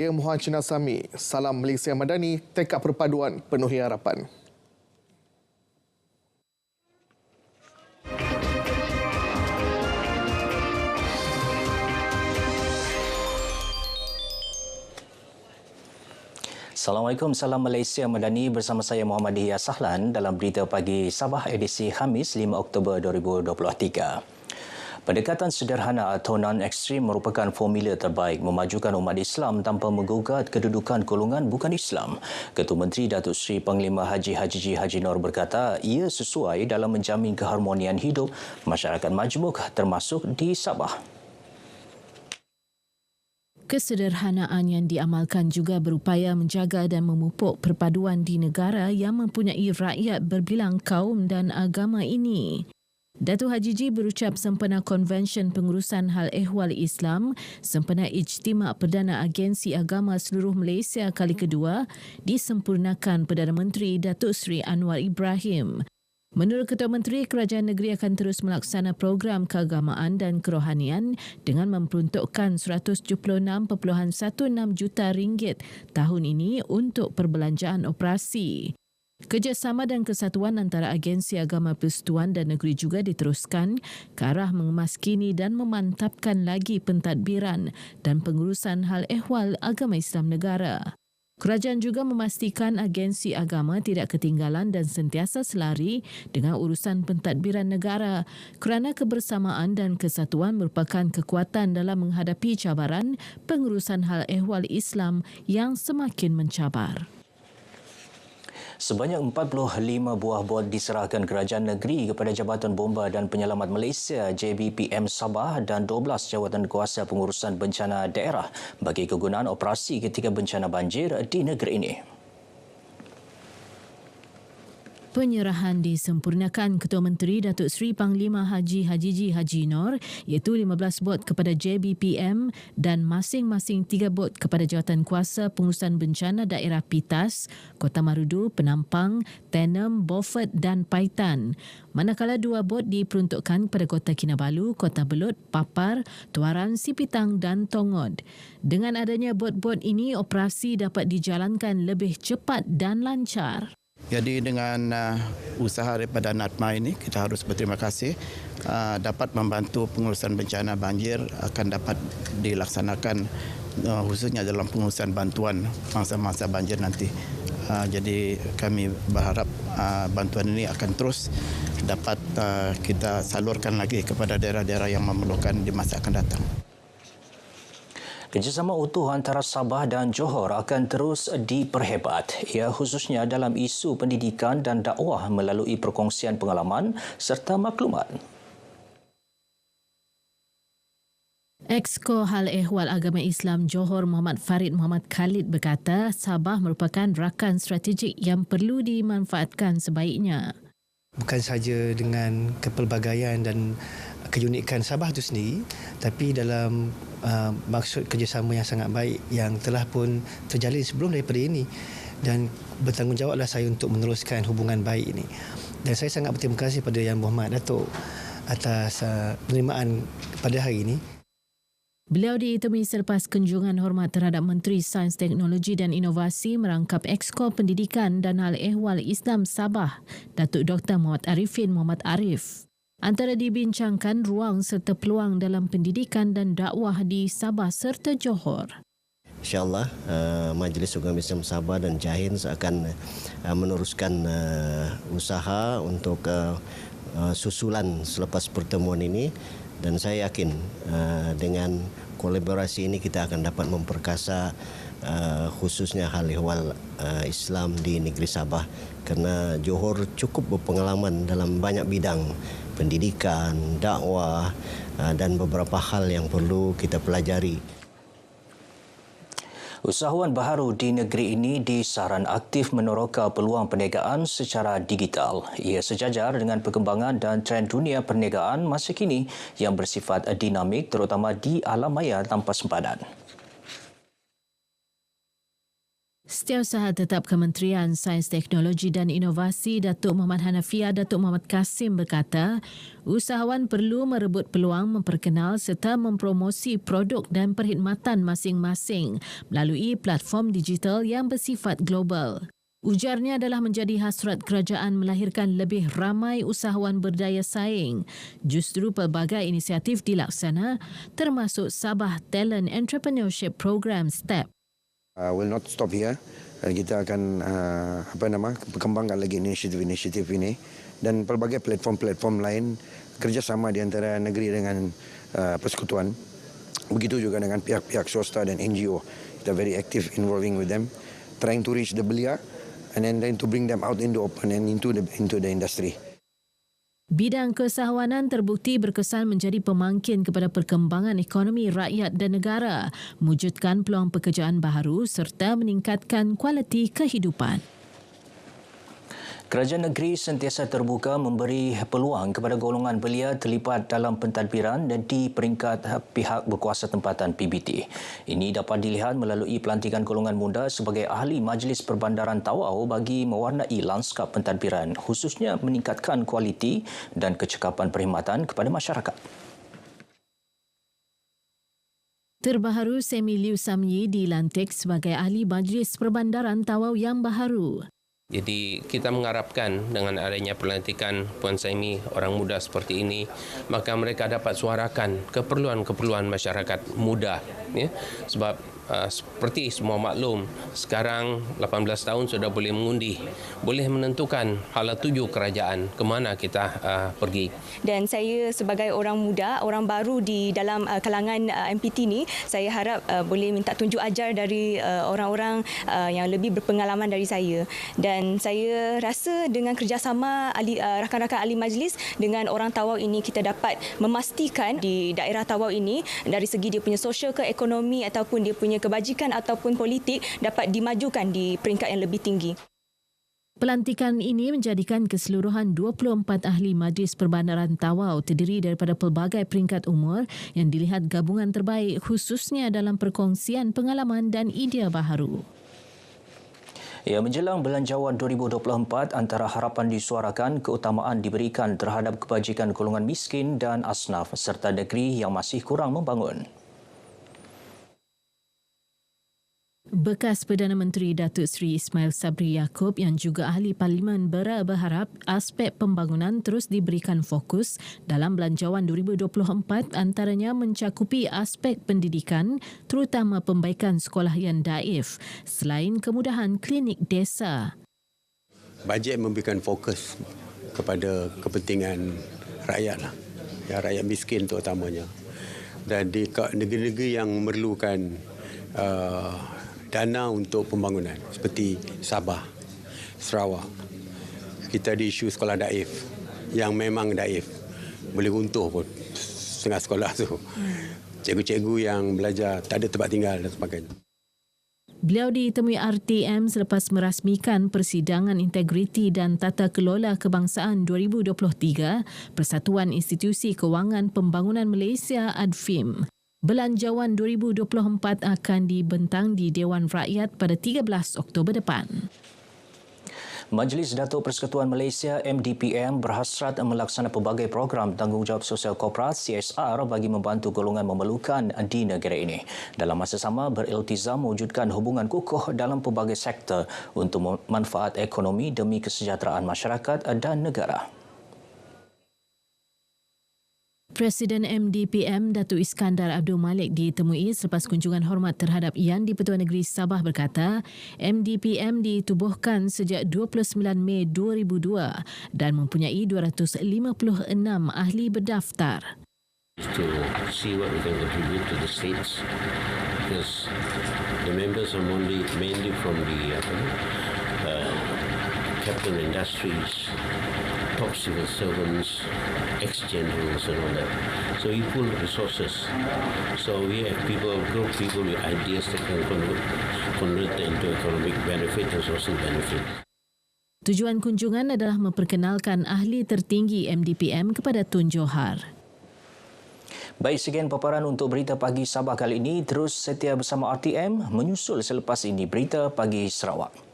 Yang Muhammad Chinasami, Salam Malaysia Madani, tekad perpaduan penuhi harapan. Assalamualaikum, Salam Malaysia Madani bersama saya Muhammad Dihya Sahlan dalam Berita Pagi Sabah edisi Khamis 5 Oktober 2023. Pendekatan sederhana atau non-ekstrim merupakan formula terbaik memajukan umat Islam tanpa menggugat kedudukan golongan bukan Islam. Ketua Menteri Datuk Seri Panglima Haji Haji Noor berkata ia sesuai dalam menjamin keharmonian hidup masyarakat majmuk termasuk di Sabah. Kesederhanaan yang diamalkan juga berupaya menjaga dan memupuk perpaduan di negara yang mempunyai rakyat berbilang kaum dan agama ini. Datuk Haji Ji berucap sempena Konvensyen Pengurusan Hal Ehwal Islam, sempena Ijtimak Perdana Agensi Agama Seluruh Malaysia kali kedua, disempurnakan Perdana Menteri Datuk Seri Anwar Ibrahim. Menurut Ketua Menteri, Kerajaan Negeri akan terus melaksana program keagamaan dan kerohanian dengan memperuntukkan RM176.16 juta tahun ini untuk perbelanjaan operasi. Kerjasama dan kesatuan antara agensi agama persekutuan dan negeri juga diteruskan ke arah mengemaskini dan memantapkan lagi pentadbiran dan pengurusan hal ehwal agama Islam negara. Kerajaan juga memastikan agensi agama tidak ketinggalan dan sentiasa selari dengan urusan pentadbiran negara kerana kebersamaan dan kesatuan merupakan kekuatan dalam menghadapi cabaran pengurusan hal ehwal Islam yang semakin mencabar. Sebanyak 45 buah bot diserahkan Kerajaan Negeri kepada Jabatan Bomba dan Penyelamat Malaysia JBPM Sabah dan 12 jawatan kuasa pengurusan bencana daerah bagi kegunaan operasi ketika bencana banjir di negeri ini. Penyerahan disempurnakan Ketua Menteri Datuk Seri Panglima Haji Haji Noor iaitu 15 bot kepada JBPM dan masing-masing 3 bot kepada Jawatan Kuasa Pengurusan Bencana Daerah PITAS, Kota Marudu, Penampang, Tenem, Beaufort dan Paitan. Manakala 2 bot diperuntukkan kepada Kota Kinabalu, Kota Belud, Papar, Tuaran, Sipitang dan Tongod. Dengan adanya bot-bot ini, operasi dapat dijalankan lebih cepat dan lancar. Jadi dengan usaha daripada NATMA ini, kita harus berterima kasih dapat membantu pengurusan bencana banjir akan dapat dilaksanakan khususnya dalam pengurusan bantuan masa-masa banjir nanti. Jadi kami berharap bantuan ini akan terus dapat kita salurkan lagi kepada daerah-daerah yang memerlukan di masa akan datang. Kerjasama utuh antara Sabah dan Johor akan terus diperhebat, ia khususnya dalam isu pendidikan dan dakwah melalui perkongsian pengalaman serta maklumat. Exco Hal Ehwal Agama Islam Johor Muhammad Farid Muhammad Khalid berkata Sabah merupakan rakan strategik yang perlu dimanfaatkan sebaiknya. Bukan sahaja dengan kepelbagaian dan keunikan Sabah itu sendiri, tapi dalam maksud kerjasama yang sangat baik yang telah pun terjalin sebelum daripada ini, dan bertanggungjawablah saya untuk meneruskan hubungan baik ini. Dan saya sangat berterima kasih pada Yang Berhormat Datuk atas penerimaan pada hari ini. Beliau ditemui selepas kunjungan hormat terhadap Menteri Sains, Teknologi dan Inovasi merangkap Exco Pendidikan dan Hal Ehwal Islam Sabah, Datuk Dr. Muhammad Arifin Muhammad Arif. Antara dibincangkan ruang serta peluang dalam pendidikan dan dakwah di Sabah serta Johor. InsyaAllah Majlis Agama Islam Sabah dan Jahin akan meneruskan usaha untuk susulan selepas pertemuan ini, dan saya yakin dengan kolaborasi ini kita akan dapat memperkasa khususnya hal ehwal Islam di negeri Sabah, kerana Johor cukup berpengalaman dalam banyak bidang pendidikan, dakwah dan beberapa hal yang perlu kita pelajari. Usahawan baharu di negeri ini disaran aktif meneroka peluang perniagaan secara digital. Ia sejajar dengan perkembangan dan trend dunia perniagaan masa kini yang bersifat dinamik terutama di alam maya tanpa sempadan. Setiausaha Tetap Kementerian Sains Teknologi dan Inovasi Datuk Muhammad Hanafiah Datuk Muhammad Kasim berkata, usahawan perlu merebut peluang memperkenal serta mempromosi produk dan perkhidmatan masing-masing melalui platform digital yang bersifat global. Ujarnya adalah menjadi hasrat kerajaan melahirkan lebih ramai usahawan berdaya saing. Justru pelbagai inisiatif dilaksana termasuk Sabah Talent Entrepreneurship Program STEP. Will not stop here. Kita akan perkembangkan lagi inisiatif-inisiatif ini dan pelbagai platform-platform lain kerjasama di antara negeri dengan persekutuan. Begitu juga dengan pihak-pihak swasta dan NGO. Kita very active involving with them, trying to reach the belia and then to bring them out in the open and into the industry. Bidang keusahawanan terbukti berkesan menjadi pemangkin kepada perkembangan ekonomi rakyat dan negara, mewujudkan peluang pekerjaan baharu serta meningkatkan kualiti kehidupan. Kerajaan negeri sentiasa terbuka memberi peluang kepada golongan belia terlibat dalam pentadbiran dan di peringkat pihak berkuasa tempatan PBT. Ini dapat dilihat melalui pelantikan golongan muda sebagai ahli Majlis Perbandaran Tawau bagi mewarnai lanskap pentadbiran, khususnya meningkatkan kualiti dan kecekapan perkhidmatan kepada masyarakat. Terbaharu, Semi Liu Samyi dilantik sebagai ahli Majlis Perbandaran Tawau yang baharu. Jadi kita mengharapkan dengan adanya pelantikan Puan Saimi orang muda seperti ini, maka mereka dapat suarakan keperluan-keperluan masyarakat muda. Ya? Sebab seperti semua maklum, sekarang 18 tahun sudah boleh mengundi, boleh menentukan hala tuju kerajaan ke mana kita pergi. Dan saya sebagai orang muda, orang baru di dalam kalangan MPT ni, saya harap boleh minta tunjuk ajar dari orang-orang yang lebih berpengalaman dari saya. Dan saya rasa dengan kerjasama rakan-rakan ahli majlis dengan orang Tawau ini, kita dapat memastikan di daerah Tawau ini dari segi dia punya sosial ke ekonomi ataupun dia punya kebajikan ataupun politik dapat dimajukan di peringkat yang lebih tinggi. Pelantikan ini menjadikan keseluruhan 24 ahli Majlis Perbandaran Tawau terdiri daripada pelbagai peringkat umur yang dilihat gabungan terbaik khususnya dalam perkongsian pengalaman dan idea baharu. Ya, menjelang Belanjawan 2024, antara harapan disuarakan keutamaan diberikan terhadap kebajikan golongan miskin dan asnaf serta negeri yang masih kurang membangun. Bekas Perdana Menteri Datuk Seri Ismail Sabri Yaakob yang juga ahli Parlimen berharap aspek pembangunan terus diberikan fokus dalam Belanjawan 2024, antaranya mencakupi aspek pendidikan, terutama pembaikan sekolah yang daif, selain kemudahan klinik desa. Bajet memberikan fokus kepada kepentingan rakyat, rakyat miskin terutamanya. Dan di negeri-negeri yang memerlukan dana untuk pembangunan seperti Sabah, Sarawak, kita ada isu sekolah daif yang memang daif, boleh runtuh pun setengah sekolah tu. Cikgu-cikgu yang belajar tak ada tempat tinggal dan sebagainya. Beliau ditemui RTM selepas merasmikan Persidangan Integriti dan Tata Kelola Kebangsaan 2023 Persatuan Institusi Kewangan Pembangunan Malaysia ADFIM. Belanjawan 2024 akan dibentang di Dewan Rakyat pada 13 Oktober depan. Majlis Datuk Persekutuan Malaysia MDPM berhasrat melaksana pelbagai program tanggungjawab sosial korporat CSR bagi membantu golongan memerlukan di negara ini. Dalam masa sama, beriltizam mewujudkan hubungan kukuh dalam pelbagai sektor untuk manfaat ekonomi demi kesejahteraan masyarakat dan negara. Presiden MDPM Datuk Iskandar Abdul Malik ditemui selepas kunjungan hormat terhadap Yang di-Pertuan Negeri Sabah berkata, MDPM ditubuhkan sejak 29 Mei 2002 dan mempunyai 256 ahli berdaftar. To see what we can contribute to the states, because the members are mainly from the capital industries, top civil servants, ex-generals and all that. So we pool resources. So we have group people with ideas that can convert into economic benefit and social benefit. Tujuan kunjungan adalah memperkenalkan ahli tertinggi MDPM kepada Tun Johar. Baik, sekian paparan untuk Berita Pagi Sabah kali ini. Terus setia bersama RTM, menyusul selepas ini Berita Pagi Sarawak.